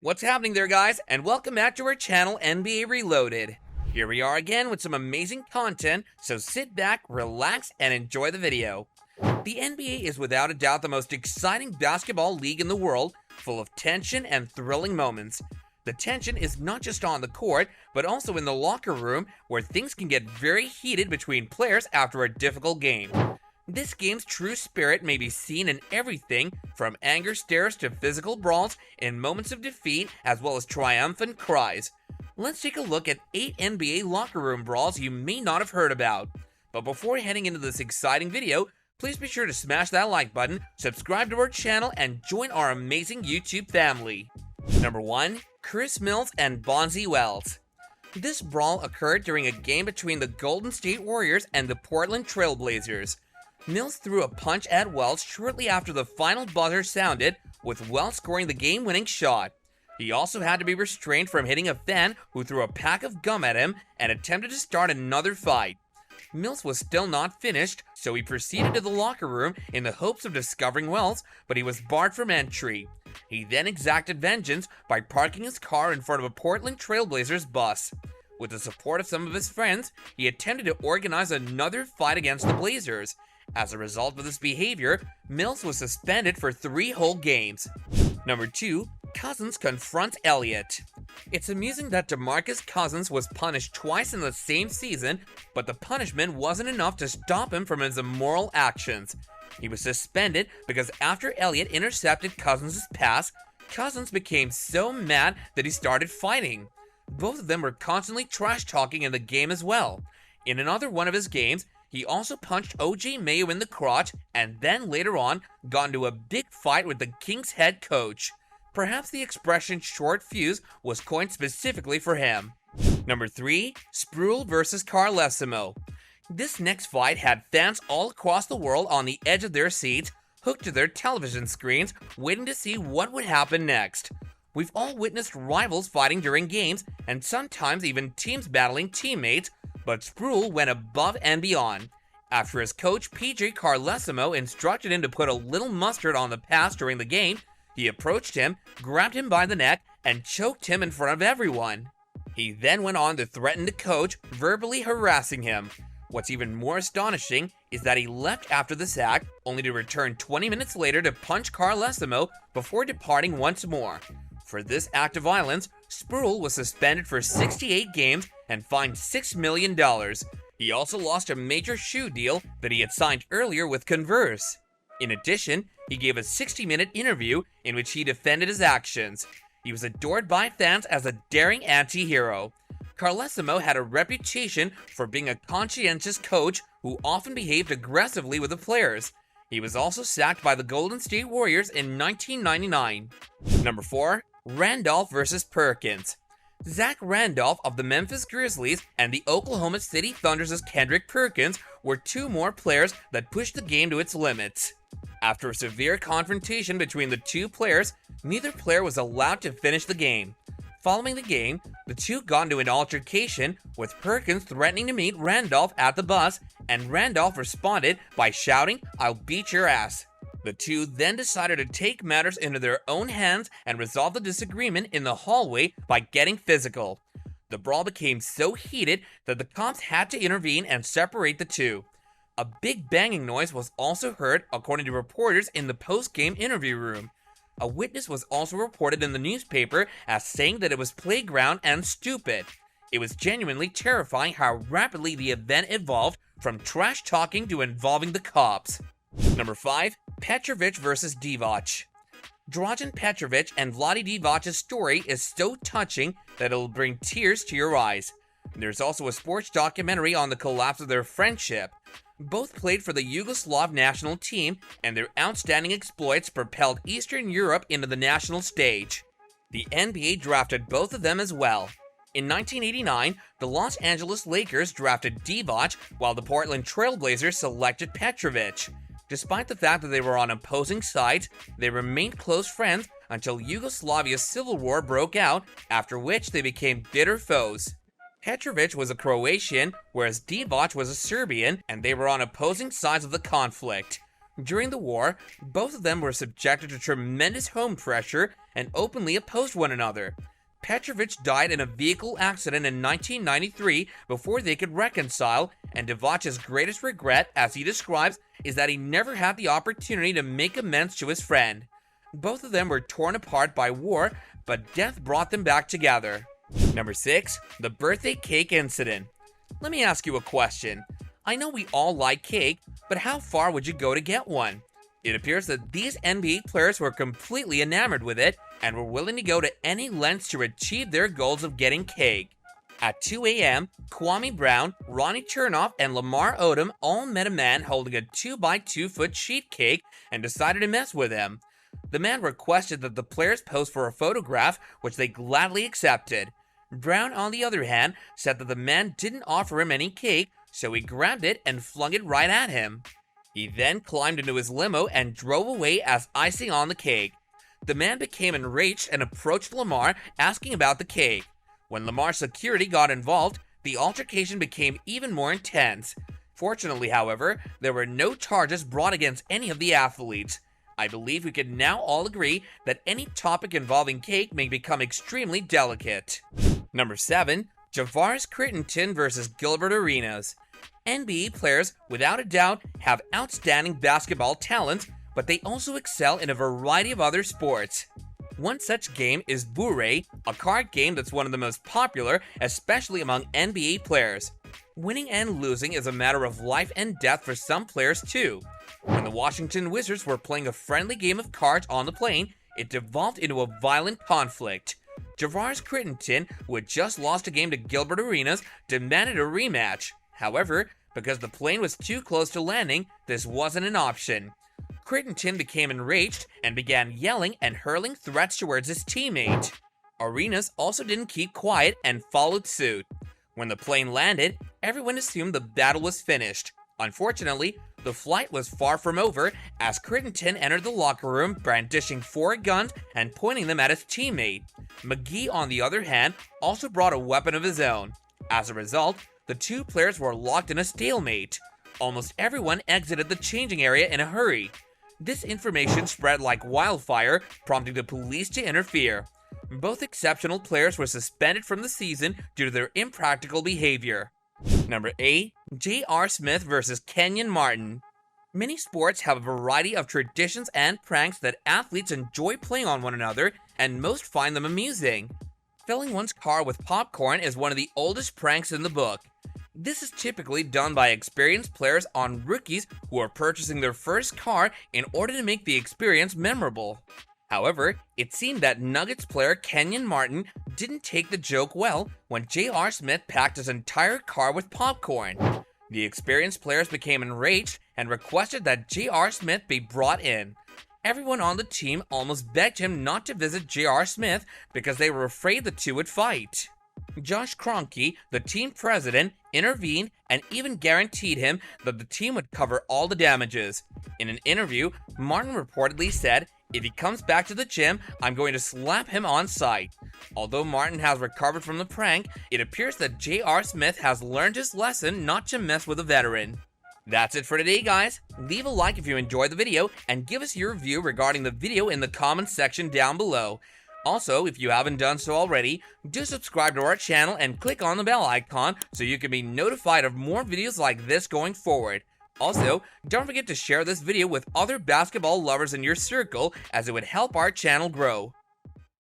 What's happening there, guys, and welcome back to our channel, NBA Reloaded. Here we are again with some amazing content, so sit back, relax, and enjoy the video. The NBA is without a doubt the most exciting basketball league in the world, full of tension and thrilling moments. The tension is not just on the court, but also in the locker room, where things can get very heated between players after a difficult game. This game's true spirit may be seen in everything from anger stares to physical brawls in moments of defeat, as well as triumphant cries. Let's take a look at 8 NBA locker room brawls you may not have heard about. But before heading into this exciting video, please be sure to smash that like button, subscribe to our channel, and join our amazing YouTube family. Number 1. Chris Mills and Bonzi Wells. This brawl occurred during a game between the Golden State Warriors and the Portland Trail Blazers. Mills threw a punch at Wells shortly after the final buzzer sounded, with Wells scoring the game-winning shot. He also had to be restrained from hitting a fan who threw a pack of gum at him and attempted to start another fight. Mills was still not finished, so he proceeded to the locker room in the hopes of discovering Wells, but he was barred from entry. He then exacted vengeance by parking his car in front of a Portland Trail Blazers bus. With the support of some of his friends, he attempted to organize another fight against the Blazers. As a result of this behavior, Mills was suspended for 3 whole games. Number 2. Cousins confronts Elliott. It's amusing that DeMarcus Cousins was punished twice in the same season, but the punishment wasn't enough to stop him from his immoral actions. He was suspended because after Elliott intercepted Cousins' pass, Cousins became so mad that he started fighting. Both of them were constantly trash-talking in the game as well. In another one of his games, he also punched OJ Mayo in the crotch and then later on got into a big fight with the Kings head coach. Perhaps the expression short fuse was coined specifically for him. Number 3. Sproul vs. Carlesimo. This next fight had fans all across the world on the edge of their seats, hooked to their television screens, waiting to see what would happen next. We've all witnessed rivals fighting during games, and sometimes even teams battling teammates, but Sproul went above and beyond. After his coach PJ Carlesimo instructed him to put a little mustard on the pass during the game, he approached him, grabbed him by the neck, and choked him in front of everyone. He then went on to threaten the coach, verbally harassing him. What's even more astonishing is that he left after this act, only to return 20 minutes later to punch Carlesimo before departing once more. For this act of violence, Sproul was suspended for 68 games and fined $6 million. He also lost a major shoe deal that he had signed earlier with Converse. In addition, he gave a 60-minute interview in which he defended his actions. He was adored by fans as a daring anti-hero. Carlesimo had a reputation for being a conscientious coach who often behaved aggressively with the players. He was also sacked by the Golden State Warriors in 1999. Number 4. Randolph vs. Perkins. Zach Randolph of the Memphis Grizzlies and the Oklahoma City Thunder's Kendrick Perkins were 2 more players that pushed the game to its limits. After a severe confrontation between the 2 players, neither player was allowed to finish the game. Following the game, the 2 got into an altercation, with Perkins threatening to meet Randolph at the bus, and Randolph responded by shouting, "I'll beat your ass." The 2 then decided to take matters into their own hands and resolve the disagreement in the hallway by getting physical. The brawl became so heated that the cops had to intervene and separate the 2. A big banging noise was also heard, according to reporters in the post-game interview room. A witness was also reported in the newspaper as saying that it was playground and stupid. It was genuinely terrifying how rapidly the event evolved from trash talking to involving the cops. Number 5. Petrovic vs. Divac. Dragan Petrovic and Vlade Divac's story is so touching that it'll bring tears to your eyes. There's also a sports documentary on the collapse of their friendship. Both played for the Yugoslav national team, and their outstanding exploits propelled Eastern Europe into the national stage. The NBA drafted both of them as well. In 1989, the Los Angeles Lakers drafted Divac, while the Portland Trail Blazers selected Petrovic. Despite the fact that they were on opposing sides, they remained close friends until Yugoslavia's civil war broke out, after which they became bitter foes. Petrovic was a Croatian, whereas Divac was a Serbian, and they were on opposing sides of the conflict. During the war, both of them were subjected to tremendous home pressure, and openly opposed one another. Petrovic died in a vehicle accident in 1993 before they could reconcile, and Divac's greatest regret, as he describes, is that he never had the opportunity to make amends to his friend. Both of them were torn apart by war, but death brought them back together. Number 6. The birthday cake incident. Let me ask you a question. I know we all like cake, but how far would you go to get one? It appears that these NBA players were completely enamored with it and were willing to go to any lengths to achieve their goals of getting cake. At 2 a.m., Kwame Brown, Ronnie Chernoff, and Lamar Odom all met a man holding a 2x2-foot sheet cake and decided to mess with him. The man requested that the players pose for a photograph, which they gladly accepted. Brown, on the other hand, said that the man didn't offer him any cake, so he grabbed it and flung it right at him. He then climbed into his limo and drove away as icing on the cake. The man became enraged and approached Lamar, asking about the cake. When Lamar's security got involved, the altercation became even more intense. Fortunately, however, there were no charges brought against any of the athletes. I believe we can now all agree that any topic involving cake may become extremely delicate. Number 7. Javaris Crittenton versus Gilbert Arenas. NBA players, without a doubt, have outstanding basketball talents, but they also excel in a variety of other sports. One such game is Bure, a card game that's one of the most popular, especially among NBA players. Winning and losing is a matter of life and death for some players too. When the Washington Wizards were playing a friendly game of cards on the plane, it devolved into a violent conflict. Javaris Crittenton, who had just lost a game to Gilbert Arenas, demanded a rematch. However, because the plane was too close to landing, this wasn't an option. Crittenton became enraged and began yelling and hurling threats towards his teammate. Arenas also didn't keep quiet and followed suit. When the plane landed, everyone assumed the battle was finished. Unfortunately, the flight was far from over as Crittenton entered the locker room brandishing 4 guns and pointing them at his teammate. McGee, on the other hand, also brought a weapon of his own. As a result, the two players were locked in a stalemate. Almost everyone exited the changing area in a hurry. This information spread like wildfire, prompting the police to interfere. Both exceptional players were suspended from the season due to their impractical behavior. Number 8. J.R. Smith versus Kenyon Martin. Many sports have a variety of traditions and pranks that athletes enjoy playing on one another, and most find them amusing. Filling one's car with popcorn is one of the oldest pranks in the book. This is typically done by experienced players on rookies who are purchasing their first car in order to make the experience memorable. However, it seemed that Nuggets player Kenyon Martin didn't take the joke well when J.R. Smith packed his entire car with popcorn. The experienced players became enraged and requested that J.R. Smith be brought in. Everyone on the team almost begged him not to visit J.R. Smith because they were afraid the two would fight. Josh Kroenke, the team president, intervened and even guaranteed him that the team would cover all the damages. In an interview, Martin reportedly said, "If he comes back to the gym, I'm going to slap him on sight." Although Martin has recovered from the prank, it appears that J.R. Smith has learned his lesson not to mess with a veteran. That's it for today, guys. Leave a like if you enjoyed the video and give us your review regarding the video in the comments section down below. Also, if you haven't done so already, do subscribe to our channel and click on the bell icon so you can be notified of more videos like this going forward. Also, don't forget to share this video with other basketball lovers in your circle as it would help our channel grow.